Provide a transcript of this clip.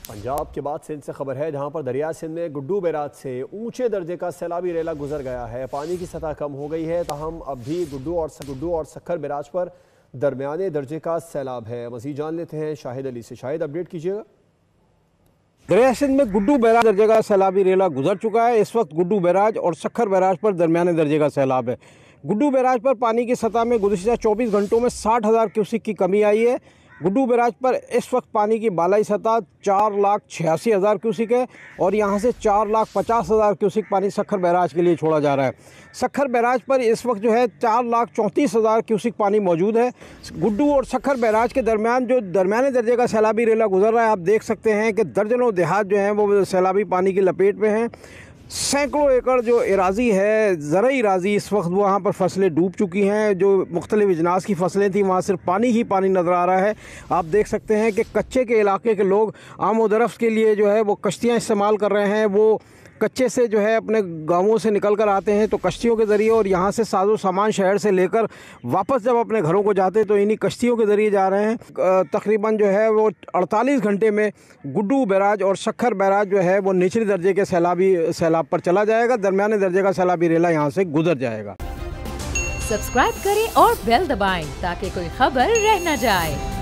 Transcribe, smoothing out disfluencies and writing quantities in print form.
पंजाब के बाद सिंध से खबर है, जहां पर दरिया सिंध में गुड्डू बैराज से ऊंचे दर्जे का सैलाबी रेला गुजर गया है। पानी की सतह कम हो गई है, ताहम अब भी गुड्डू और सक्खर बैराज पर दरमियाने दर्जे का सैलाब है। मज़ीद जान लेते हैं शाहिद अली से। शाहिद, अपडेट कीजिएगा। दरिया सिंध में गुड्डू बैराज दर्जे का सैलाबी रेला गुजर चुका है। इस वक्त गुड्डू बैराज और सक्खर बैराज पर दरमियाने दर्जे का सैलाब है। गुड्डू बैराज पर पानी की सतह में गुज़िश्ता 24 घंटों में 60,000 क्यूसिक की कमी आई है। गुड्डू बैराज पर इस वक्त पानी की बालाई सतह 4,86,000 क्यूसिक है और यहाँ से 4,50,000 क्यूसिक पानी सक्खर बैराज के लिए छोड़ा जा रहा है। सक्खर बैराज पर इस वक्त जो है 4,34,000 क्यूसिक पानी मौजूद है। गुड्डू और सक्खर बैराज के दरमियान जो दरमियाने दर्जे का सैलाबी रेला गुजर रहा है, आप देख सकते हैं कि दर्जनों देहात जो हैं वो सैलाबी पानी की लपेट में हैं। सैकड़ों एकड़ जो इराज़ी है, ज़रई इराज़ी, इस वक्त वहाँ पर फसलें डूब चुकी हैं। जो मुख्तलिफ़ अजनास की फसलें थी, वहाँ सिर्फ पानी ही पानी नज़र आ रहा है। आप देख सकते हैं कि कच्चे के इलाके के लोग आमोदरफ़्त के लिए जो है वो कश्तियाँ इस्तेमाल कर रहे हैं। वो कच्चे से जो है अपने गांवों से निकल कर आते हैं तो कश्तियों के ज़रिए, और यहाँ से साजो सामान शहर से लेकर वापस जब अपने घरों को जाते हैं तो इन्हीं कश्तियों के ज़रिए जा रहे हैं। तकरीबन जो है वो 48 घंटे में गुड्डू बैराज और सक्खर बैराज जो है वो निचले दर्जे के सैलाब पर चला जाएगा। दरमियाने दर्जे का सैलाबी रेला यहाँ से गुजर जाएगा। सब्सक्राइब करें और बेल दबाएं ताकि कोई खबर रह न जाए।